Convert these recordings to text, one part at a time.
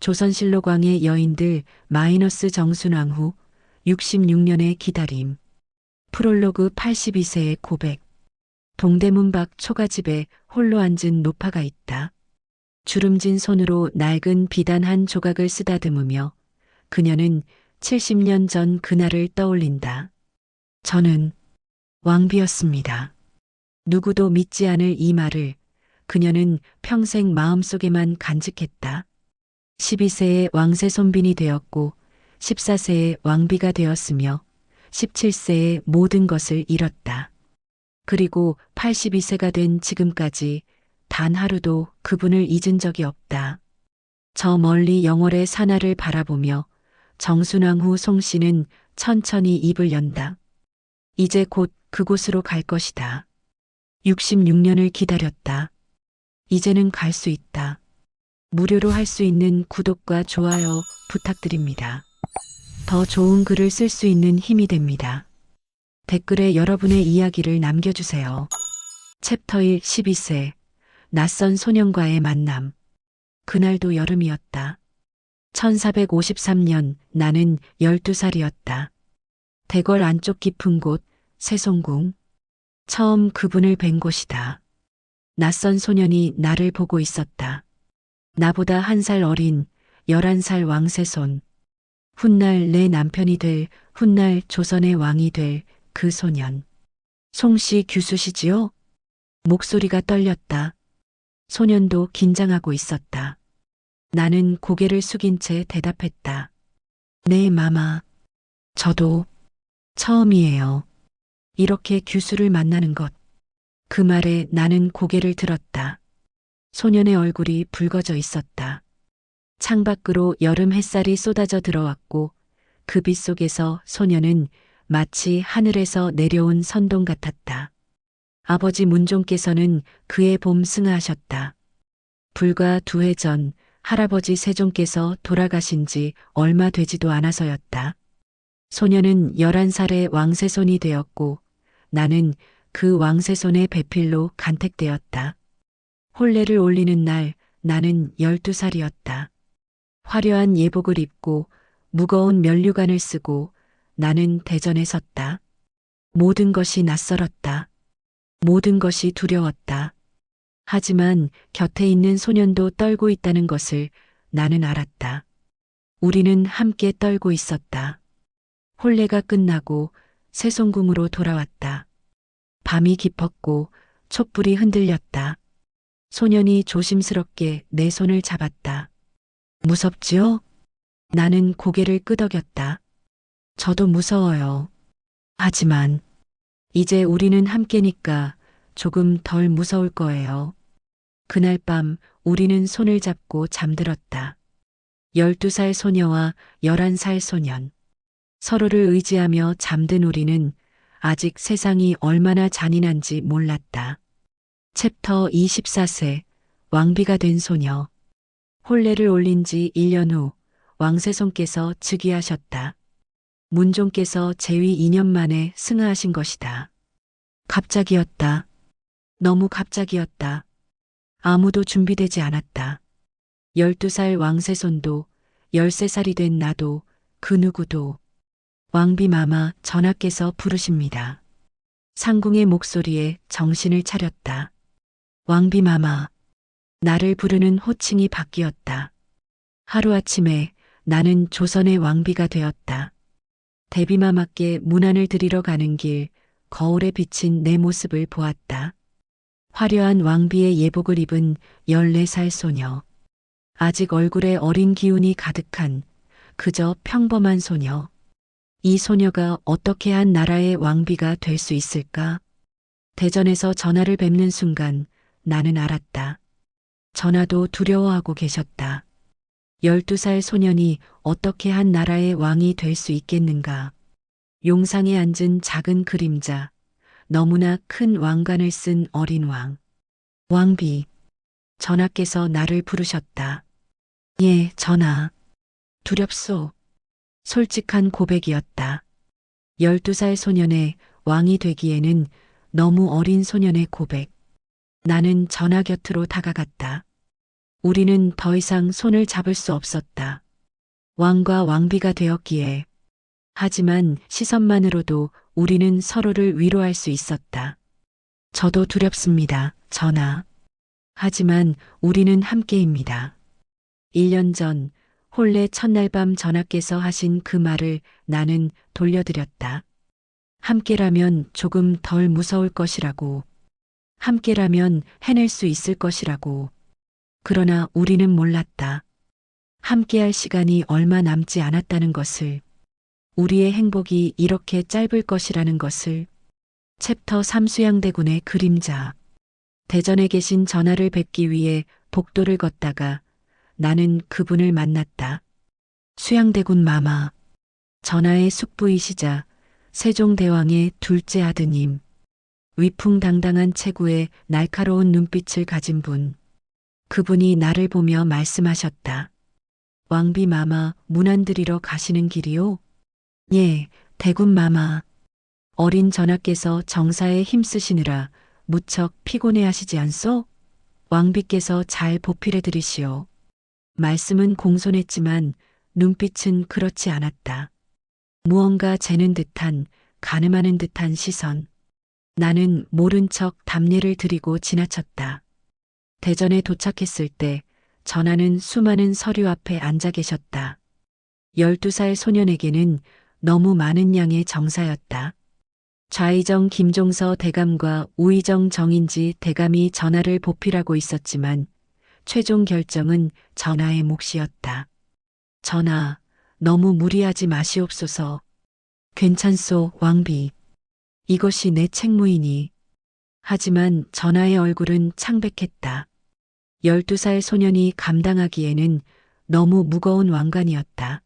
조선실록왕의 여인들 마이너스 정순왕 후 66년의 기다림. 프롤로그 82세의 고백. 동대문 밖 초가집에 홀로 앉은 노파가 있다. 주름진 손으로 낡은 비단 한 조각을 쓰다듬으며 그녀는 70년 전 그날을 떠올린다. 저는 왕비였습니다. 누구도 믿지 않을 이 말을 그녀는 평생 마음속에만 간직했다. 12세에 왕세 손빈이 되었고 14세에 왕비가 되었으며 17세에 모든 것을 잃었다. 그리고 82세가 된 지금까지 단 하루도 그분을 잊은 적이 없다. 저 멀리 영월의 산하를 바라보며 정순왕 후 송씨는 천천히 입을 연다. 이제 곧 그곳으로 갈 것이다. 66년을 기다렸다. 이제는 갈 수 있다. 무료로 할 수 있는 구독과 좋아요 부탁드립니다. 더 좋은 글을 쓸 수 있는 힘이 됩니다. 댓글에 여러분의 이야기를 남겨주세요. 챕터 1 12세 낯선 소년과의 만남. 그날도 여름이었다. 1453년 나는 12살이었다. 대궐 안쪽 깊은 곳 세송궁. 처음 그분을 뵌 곳이다. 낯선 소년이 나를 보고 있었다. 나보다 1살 어린 11살 왕세손. 훗날 내 남편이 될, 훗날 조선의 왕이 될 그 소년. 송씨 규수시지요? 목소리가 떨렸다. 소년도 긴장하고 있었다. 나는 고개를 숙인 채 대답했다. 네, 마마. 저도 처음이에요. 이렇게 규수를 만나는 것. 그 말에 나는 고개를 들었다. 소년의 얼굴이 붉어져 있었다. 창밖으로 여름 햇살이 쏟아져 들어왔고 그 빛 속에서 소년은 마치 하늘에서 내려온 선동 같았다. 아버지 문종께서는 그의 봄 승하하셨다. 불과 2해 전 할아버지 세종께서 돌아가신 지 얼마 되지도 않아서였다. 소년은 11살의 왕세손이 되었고 나는 그 왕세손의 배필로 간택되었다. 혼례를 올리는 날 나는 12살이었다. 화려한 예복을 입고 무거운 면류관을 쓰고 나는 대전에 섰다. 모든 것이 낯설었다. 모든 것이 두려웠다. 하지만 곁에 있는 소년도 떨고 있다는 것을 나는 알았다. 우리는 함께 떨고 있었다. 혼례가 끝나고 세송궁으로 돌아왔다. 밤이 깊었고 촛불이 흔들렸다. 소년이 조심스럽게 내 손을 잡았다. 무섭지요? 나는 고개를 끄덕였다. 저도 무서워요. 하지만 이제 우리는 함께니까 조금 덜 무서울 거예요. 그날 밤 우리는 손을 잡고 잠들었다. 12살 소녀와 11살 소년. 서로를 의지하며 잠든 우리는 아직 세상이 얼마나 잔인한지 몰랐다. 챕터 24세 왕비가 된 소녀. 혼례를 올린 지 1년 후 왕세손께서 즉위하셨다. 문종께서 재위 2년 만에 승하하신 것이다. 갑자기였다. 너무 갑자기였다. 아무도 준비되지 않았다. 12살 왕세손도 13살이 된 나도 그 누구도 왕비 마마 전하께서 부르십니다. 상궁의 목소리에 정신을 차렸다. 왕비 마마. 나를 부르는 호칭이 바뀌었다. 하루아침에 나는 조선의 왕비가 되었다. 대비마마께 문안을 드리러 가는 길 거울에 비친 내 모습을 보았다. 화려한 왕비의 예복을 입은 14살 소녀. 아직 얼굴에 어린 기운이 가득한 그저 평범한 소녀. 이 소녀가 어떻게 한 나라의 왕비가 될 수 있을까? 대전에서 전하를 뵙는 순간 나는 알았다. 전하도 두려워하고 계셨다. 12살 소년이 어떻게 한 나라의 왕이 될 수 있겠는가? 용상에 앉은 작은 그림자, 너무나 큰 왕관을 쓴 어린 왕. 왕비, 전하께서 나를 부르셨다. 예, 전하. 두렵소. 솔직한 고백이었다. 12살 소년의 왕이 되기에는 너무 어린 소년의 고백. 나는 전하 곁으로 다가갔다. 우리는 더 이상 손을 잡을 수 없었다. 왕과 왕비가 되었기에. 하지만 시선만으로도 우리는 서로를 위로할 수 있었다. 저도 두렵습니다, 전하. 하지만 우리는 함께입니다. 1년 전 혼례 첫날 밤 전하께서 하신 그 말을 나는 돌려드렸다. 함께라면 조금 덜 무서울 것이라고. 함께라면 해낼 수 있을 것이라고. 그러나 우리는 몰랐다. 함께할 시간이 얼마 남지 않았다는 것을. 우리의 행복이 이렇게 짧을 것이라는 것을. 챕터 3 수양대군의 그림자. 대전에 계신 전하를 뵙기 위해 복도를 걷다가 나는 그분을 만났다. 수양대군 마마. 전하의 숙부이시자 세종대왕의 둘째 아드님. 위풍당당한 체구에 날카로운 눈빛을 가진 분. 그분이 나를 보며 말씀하셨다. 왕비 마마 문안드리러 가시는 길이요? 예, 대군 마마. 어린 전하께서 정사에 힘쓰시느라 무척 피곤해 하시지 않소? 왕비께서 잘 보필해 드리시오. 말씀은 공손했지만 눈빛은 그렇지 않았다. 무언가 재는 듯한, 가늠하는 듯한 시선. 나는 모른 척 답례를 드리고 지나쳤다. 대전에 도착했을 때 전하는 수많은 서류 앞에 앉아 계셨다. 12살 소년에게는 너무 많은 양의 정사였다. 좌의정 김종서 대감과 우의정 정인지 대감이 전하를 보필하고 있었지만 최종 결정은 전하의 몫이었다. 전하, 너무 무리하지 마시옵소서. 괜찮소, 왕비. 이것이 내 책무이니. 하지만 전하의 얼굴은 창백했다. 12살 소년이 감당하기에는 너무 무거운 왕관이었다.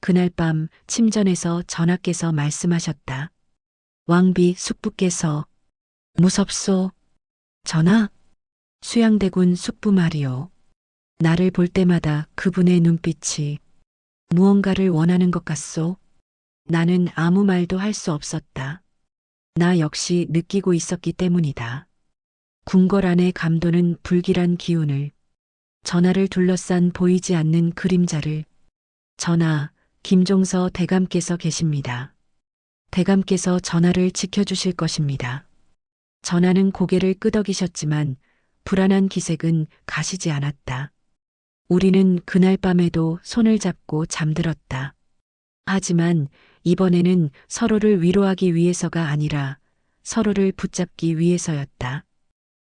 그날 밤 침전에서 전하께서 말씀하셨다. 왕비 숙부께서. 무섭소. 전하? 수양대군 숙부 말이요. 나를 볼 때마다 그분의 눈빛이 무언가를 원하는 것 같소. 나는 아무 말도 할 수 없었다. 나 역시 느끼고 있었기 때문이다. 궁궐 안에 감도는 불길한 기운을, 전하를 둘러싼 보이지 않는 그림자를. 전하, 김종서 대감께서 계십니다. 대감께서 전하를 지켜주실 것입니다. 전하는 고개를 끄덕이셨지만 불안한 기색은 가시지 않았다. 우리는 그날 밤에도 손을 잡고 잠들었다. 하지만 이번에는 서로를 위로하기 위해서가 아니라 서로를 붙잡기 위해서였다.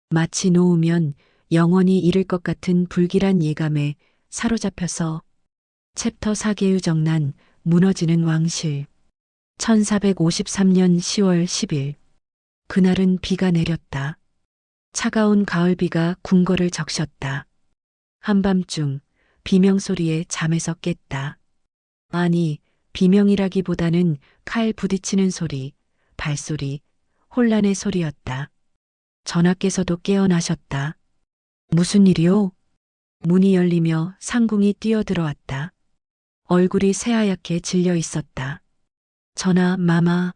마치 놓으면 영원히 잃을 것 같은 불길한 예감에 사로잡혀서. 챕터 4개의 정난, 무너지는 왕실. 1453년 10월 10일. 그날은 비가 내렸다. 차가운 가을비가 궁궐을 적셨다. 한밤중 비명소리에 잠에서 깼다. 아니, 비명이라기보다는 칼 부딪히는 소리, 발소리, 혼란의 소리였다. 전하께서도 깨어나셨다. 무슨 일이오? 문이 열리며 상궁이 뛰어들어왔다. 얼굴이 새하얗게 질려 있었다. 전하, 마마,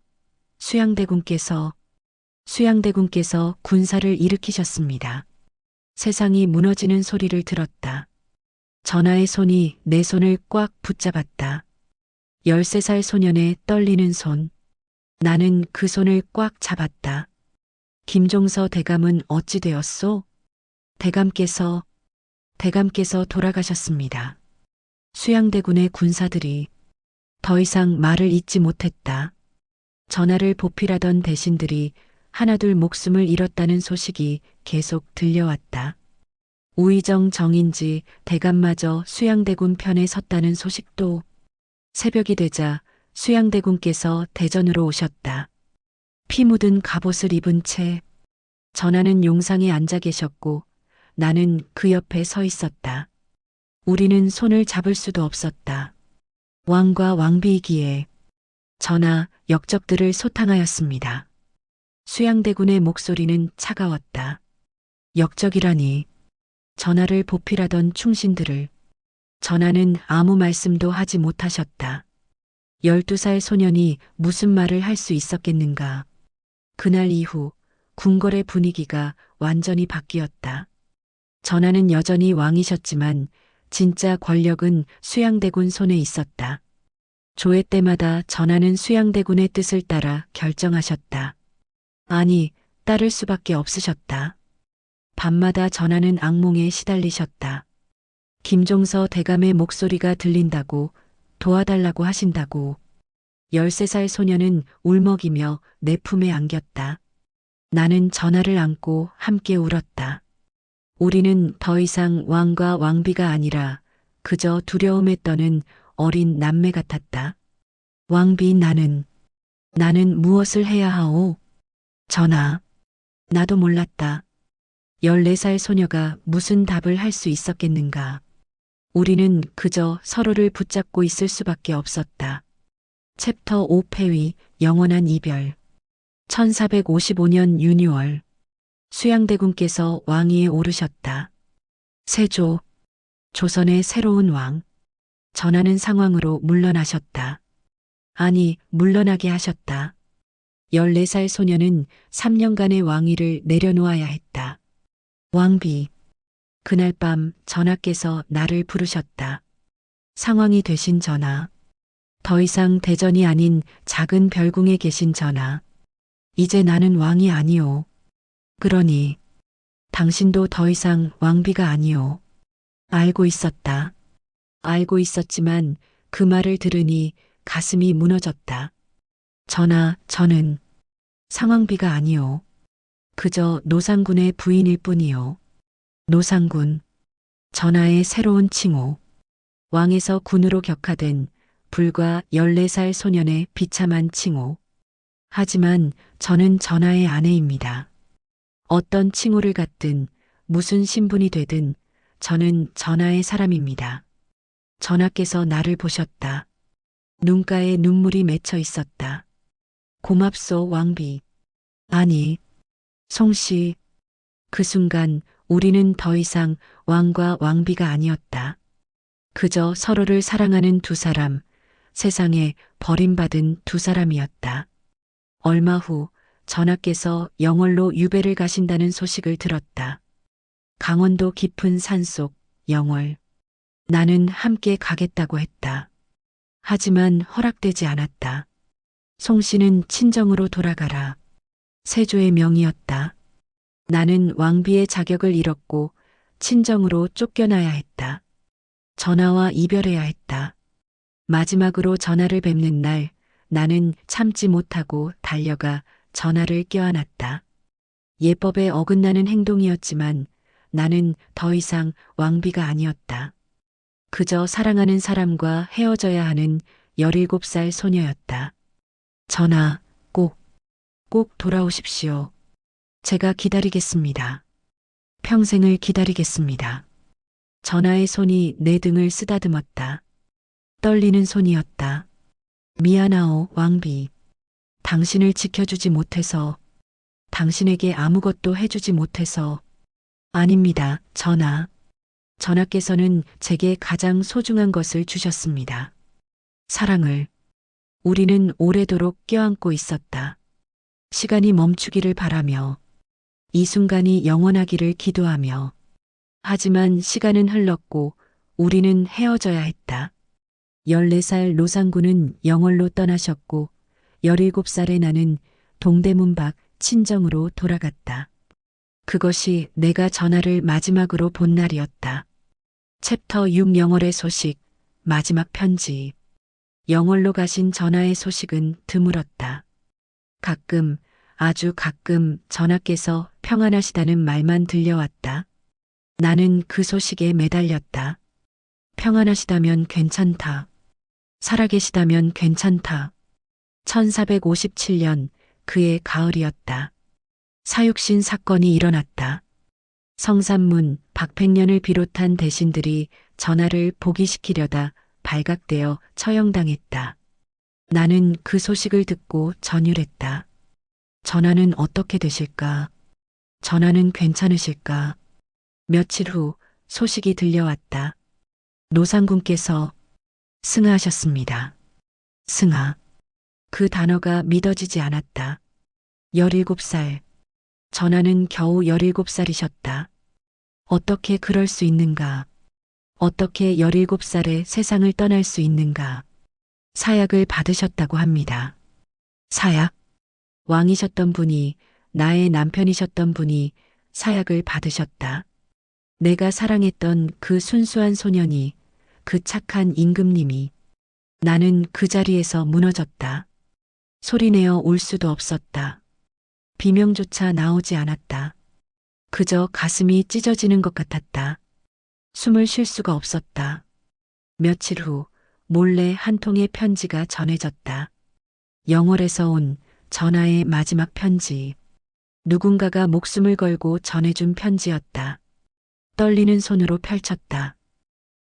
수양대군께서 군사를 일으키셨습니다. 세상이 무너지는 소리를 들었다. 전하의 손이 내 손을 꽉 붙잡았다. 13살 소년의 떨리는 손. 나는 그 손을 꽉 잡았다. 김종서 대감은 어찌 되었소? 대감께서 돌아가셨습니다. 수양대군의 군사들이. 더 이상 말을 잇지 못했다. 전하를 보필하던 대신들이 하나둘 목숨을 잃었다는 소식이 계속 들려왔다. 우의정 정인지 대감마저 수양대군 편에 섰다는 소식도. 새벽이 되자 수양대군께서 대전으로 오셨다. 피 묻은 갑옷을 입은 채. 전하는 용상에 앉아 계셨고 나는 그 옆에 서 있었다. 우리는 손을 잡을 수도 없었다. 왕과 왕비이기에. 전하, 역적들을 소탕하였습니다. 수양대군의 목소리는 차가웠다. 역적이라니. 전하를 보필하던 충신들을. 전하는 아무 말씀도 하지 못하셨다. 12살 소년이 무슨 말을 할 수 있었겠는가. 그날 이후 궁궐의 분위기가 완전히 바뀌었다. 전하는 여전히 왕이셨지만 진짜 권력은 수양대군 손에 있었다. 조회 때마다 전하는 수양대군의 뜻을 따라 결정하셨다. 아니, 따를 수밖에 없으셨다. 밤마다 전하는 악몽에 시달리셨다. 김종서 대감의 목소리가 들린다고, 도와달라고 하신다고. 13살 소녀는 울먹이며 내 품에 안겼다. 나는 전하를 안고 함께 울었다. 우리는 더 이상 왕과 왕비가 아니라 그저 두려움에 떠는 어린 남매 같았다. 왕비 나는 무엇을 해야 하오? 전하, 나도 몰랐다. 14살 소녀가 무슨 답을 할 수 있었겠는가. 우리는 그저 서로를 붙잡고 있을 수밖에 없었다. 챕터 5 폐위, 영원한 이별. 1455년 유니월. 수양대군께서 왕위에 오르셨다. 세조, 조선의 새로운 왕. 전하는 상황으로 물러나셨다. 아니, 물러나게 하셨다. 14살 소녀는 3년간의 왕위를 내려놓아야 했다. 왕비. 그날 밤 전하께서 나를 부르셨다. 상황이 되신 전하. 더 이상 대전이 아닌 작은 별궁에 계신 전하. 이제 나는 왕이 아니오. 그러니 당신도 더 이상 왕비가 아니오. 알고 있었다. 알고 있었지만 그 말을 들으니 가슴이 무너졌다. 전하, 저는 상왕비가 아니오. 그저 노상군의 부인일 뿐이오. 노상군. 전하의 새로운 칭호. 왕에서 군으로 격하된 불과 14살 소년의 비참한 칭호. 하지만 저는 전하의 아내입니다. 어떤 칭호를 갖든 무슨 신분이 되든 저는 전하의 사람입니다. 전하께서 나를 보셨다. 눈가에 눈물이 맺혀 있었다. 고맙소, 왕비. 아니, 송씨. 그 순간 우리는 더 이상 왕과 왕비가 아니었다. 그저 서로를 사랑하는 두 사람, 세상에 버림받은 두 사람이었다. 얼마 후 전하께서 영월로 유배를 가신다는 소식을 들었다. 강원도 깊은 산속 영월. 나는 함께 가겠다고 했다. 하지만 허락되지 않았다. 송씨는 친정으로 돌아가라. 세조의 명이었다. 나는 왕비의 자격을 잃었고 친정으로 쫓겨나야 했다. 전하와 이별해야 했다. 마지막으로 전하를 뵙는 날 나는 참지 못하고 달려가 전하를 껴안았다. 예법에 어긋나는 행동이었지만 나는 더 이상 왕비가 아니었다. 그저 사랑하는 사람과 헤어져야 하는 17살 소녀였다. 전하, 꼭 돌아오십시오. 제가 기다리겠습니다. 평생을 기다리겠습니다. 전하의 손이 내 등을 쓰다듬었다. 떨리는 손이었다. 미안하오, 왕비. 당신을 지켜주지 못해서, 당신에게 아무것도 해주지 못해서. 아닙니다, 전하. 전하께서는 제게 가장 소중한 것을 주셨습니다. 사랑을. 우리는 오래도록 껴안고 있었다. 시간이 멈추기를 바라며, 이 순간이 영원하기를 기도하며. 하지만 시간은 흘렀고 우리는 헤어져야 했다. 14살 노상군은 영월로 떠나셨고 17살의 나는 동대문 밖 친정으로 돌아갔다. 그것이 내가 전하를 마지막으로 본 날이었다. 챕터 6 영월의 소식, 마지막 편지. 영월로 가신 전하의 소식은 드물었다. 가끔, 아주 가끔 전하께서 평안하시다는 말만 들려왔다. 나는 그 소식에 매달렸다. 평안하시다면 괜찮다. 살아계시다면 괜찮다. 1457년 그의 가을이었다. 사육신 사건이 일어났다. 성산문, 박팽년을 비롯한 대신들이 전하를 복위시키려다 발각되어 처형당했다. 나는 그 소식을 듣고 전율했다. 전하는 어떻게 되실까? 전하는 괜찮으실까? 며칠 후 소식이 들려왔다. 노상군께서 승하하셨습니다. 승하. 그 단어가 믿어지지 않았다. 17살. 전하는 겨우 17살이셨다. 어떻게 그럴 수 있는가? 어떻게 17살에 세상을 떠날 수 있는가? 사약을 받으셨다고 합니다. 사약? 왕이셨던 분이, 나의 남편이셨던 분이 사약을 받으셨다. 내가 사랑했던 그 순수한 소년이, 그 착한 임금님이. 나는 그 자리에서 무너졌다. 소리내어 울 수도 없었다. 비명조차 나오지 않았다. 그저 가슴이 찢어지는 것 같았다. 숨을 쉴 수가 없었다. 며칠 후 몰래 한 통의 편지가 전해졌다. 영월에서 온 전하의 마지막 편지. 누군가가 목숨을 걸고 전해준 편지였다. 떨리는 손으로 펼쳤다.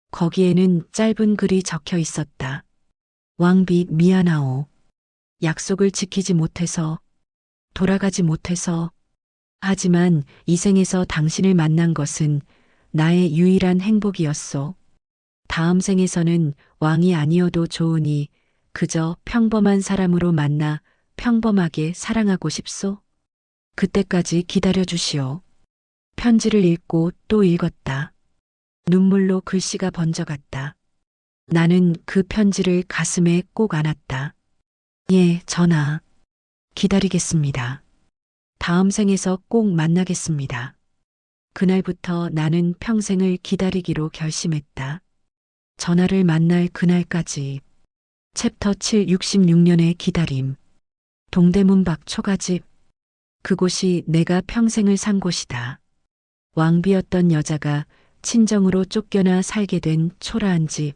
거기에는 짧은 글이 적혀 있었다. 왕비 미안하오. 약속을 지키지 못해서, 돌아가지 못해서. 하지만 이 생에서 당신을 만난 것은 나의 유일한 행복이었소. 다음 생에서는 왕이 아니어도 좋으니 그저 평범한 사람으로 만나 평범하게 사랑하고 싶소. 그때까지 기다려 주시오. 편지를 읽고 또 읽었다. 눈물로 글씨가 번져갔다. 나는 그 편지를 가슴에 꼭 안았다. 예, 전하. 기다리겠습니다. 다음 생에서 꼭 만나겠습니다. 그날부터 나는 평생을 기다리기로 결심했다. 전하를 만날 그날까지. 챕터 7 66년의 기다림. 동대문 밖 초가집. 그곳이 내가 평생을 산 곳이다. 왕비였던 여자가 친정으로 쫓겨나 살게 된 초라한 집.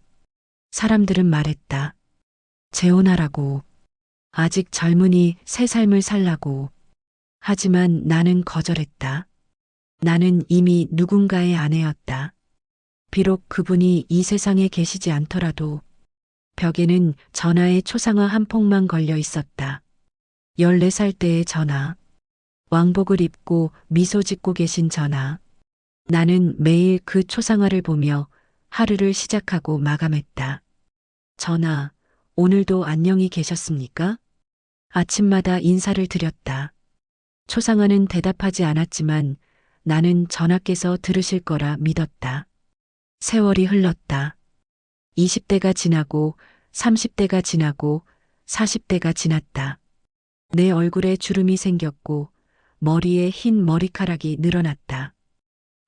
사람들은 말했다. 재혼하라고. 아직 젊으니 새 삶을 살라고. 하지만 나는 거절했다. 나는 이미 누군가의 아내였다. 비록 그분이 이 세상에 계시지 않더라도 벽에는 전하의 초상화 한 폭만 걸려 있었다. 14살 때의 전하. 왕복을 입고 미소 짓고 계신 전하. 나는 매일 그 초상화를 보며 하루를 시작하고 마감했다. 전하, 오늘도 안녕히 계셨습니까? 아침마다 인사를 드렸다. 초상화는 대답하지 않았지만 나는 전하께서 들으실 거라 믿었다. 세월이 흘렀다. 20대가 지나고 30대가 지나고 40대가 지났다. 내 얼굴에 주름이 생겼고 머리에 흰 머리카락이 늘어났다.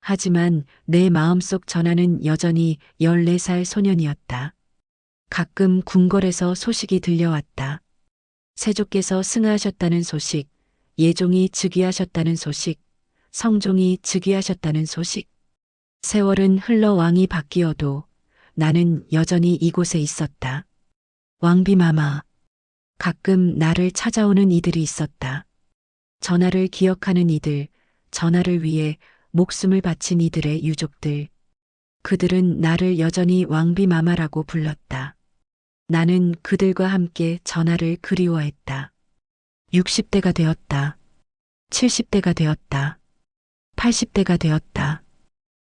하지만 내 마음속 전하는 여전히 14살 소년이었다. 가끔 궁궐에서 소식이 들려왔다. 세조께서 승하하셨다는 소식, 예종이 즉위하셨다는 소식, 성종이 즉위하셨다는 소식. 세월은 흘러 왕이 바뀌어도 나는 여전히 이곳에 있었다. 왕비마마. 가끔 나를 찾아오는 이들이 있었다. 전하를 기억하는 이들, 전하를 위해 목숨을 바친 이들의 유족들. 그들은 나를 여전히 왕비마마라고 불렀다. 나는 그들과 함께 전하를 그리워했다. 60대가 되었다. 70대가 되었다. 80대가 되었다.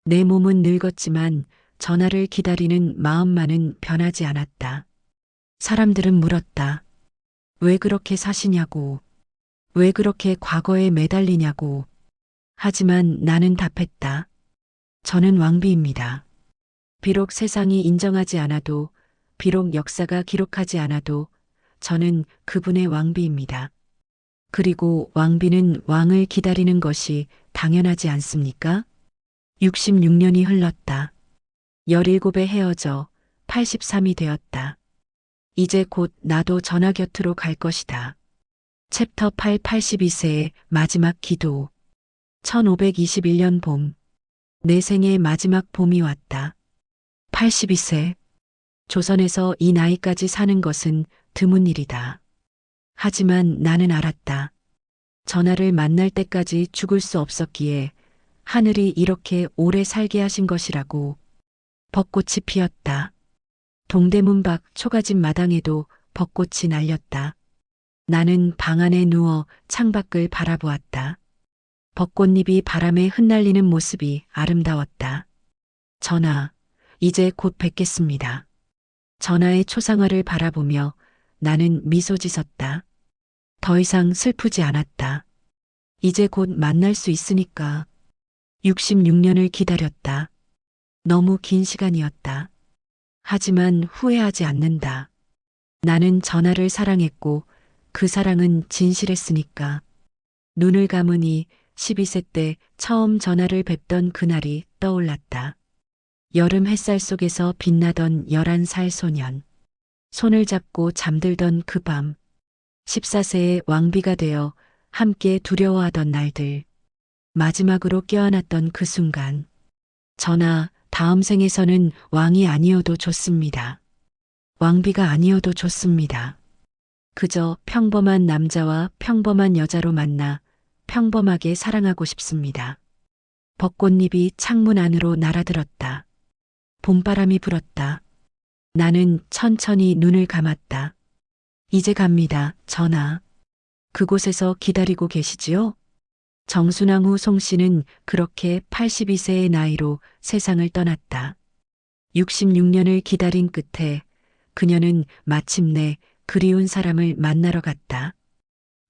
내 몸은 늙었지만 전하를 기다리는 마음만은 변하지 않았다. 사람들은 물었다. 왜 그렇게 사시냐고. 왜 그렇게 과거에 매달리냐고. 하지만 나는 답했다. 저는 왕비입니다. 비록 세상이 인정하지 않아도, 비록 역사가 기록하지 않아도 저는 그분의 왕비입니다. 그리고 왕비는 왕을 기다리는 것이 당연하지 않습니까? 66년이 흘렀다. 17에 헤어져 83이 되었다. 이제 곧 나도 전하 곁으로 갈 것이다. 챕터 8 82세의 마지막 기도. 1521년 봄. 내 생의 마지막 봄이 왔다. 82세. 조선에서 이 나이까지 사는 것은 드문 일이다. 하지만 나는 알았다. 전하를 만날 때까지 죽을 수 없었기에 하늘이 이렇게 오래 살게 하신 것이라고. 벚꽃이 피었다. 동대문 밖 초가집 마당에도 벚꽃이 날렸다. 나는 방 안에 누워 창밖을 바라보았다. 벚꽃잎이 바람에 흩날리는 모습이 아름다웠다. 전하, 이제 곧 뵙겠습니다. 전하의 초상화를 바라보며 나는 미소 짓었다. 더 이상 슬프지 않았다. 이제 곧 만날 수 있으니까. 66년을 기다렸다. 너무 긴 시간이었다. 하지만 후회하지 않는다. 나는 전하를 사랑했고 그 사랑은 진실했으니까. 눈을 감으니 12세 때 처음 전하를 뵙던 그날이 떠올랐다. 여름 햇살 속에서 빛나던 11살 소년. 손을 잡고 잠들던 그 밤. 14세의 왕비가 되어 함께 두려워하던 날들. 마지막으로 껴안았던 그 순간. 전하, 다음 생에서는 왕이 아니어도 좋습니다. 왕비가 아니어도 좋습니다. 그저 평범한 남자와 평범한 여자로 만나 평범하게 사랑하고 싶습니다. 벚꽃잎이 창문 안으로 날아들었다. 봄바람이 불었다. 나는 천천히 눈을 감았다. 이제 갑니다, 전하. 그곳에서 기다리고 계시지요? 정순왕후 송씨는 그렇게 82세의 나이로 세상을 떠났다. 66년을 기다린 끝에 그녀는 마침내 그리운 사람을 만나러 갔다.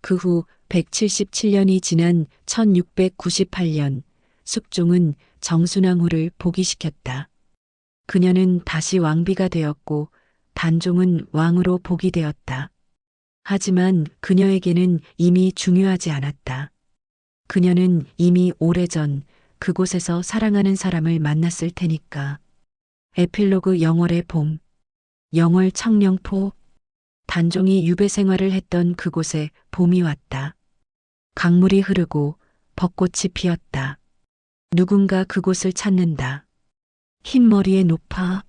그 후 177년이 지난 1698년 숙종은 정순왕후를 복위시켰다. 그녀는 다시 왕비가 되었고 단종은 왕으로 복위 되었다. 하지만 그녀에게는 이미 중요하지 않았다. 그녀는 이미 오래전 그곳에서 사랑하는 사람을 만났을 테니까. 에필로그 영월의 봄. 영월 청령포. 단종이 유배 생활을 했던 그곳에 봄이 왔다. 강물이 흐르고 벚꽃이 피었다. 누군가 그곳을 찾는다. 흰 머리에 높아.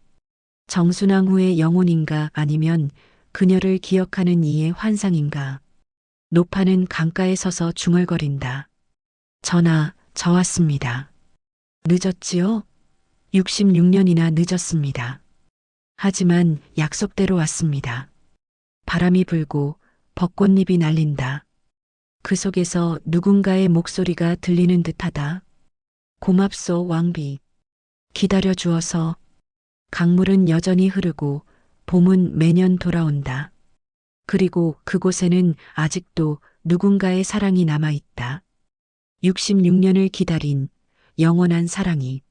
정순왕후의 영혼인가 아니면 그녀를 기억하는 이의 환상인가. 노파는 강가에 서서 중얼거린다. 전하, 저 왔습니다. 늦었지요? 66년이나 늦었습니다. 하지만 약속대로 왔습니다. 바람이 불고 벚꽃잎이 날린다. 그 속에서 누군가의 목소리가 들리는 듯하다. 고맙소, 왕비. 기다려 주어서. 강물은 여전히 흐르고 봄은 매년 돌아온다. 그리고 그곳에는 아직도 누군가의 사랑이 남아있다. 66년을 기다린 영원한 사랑이.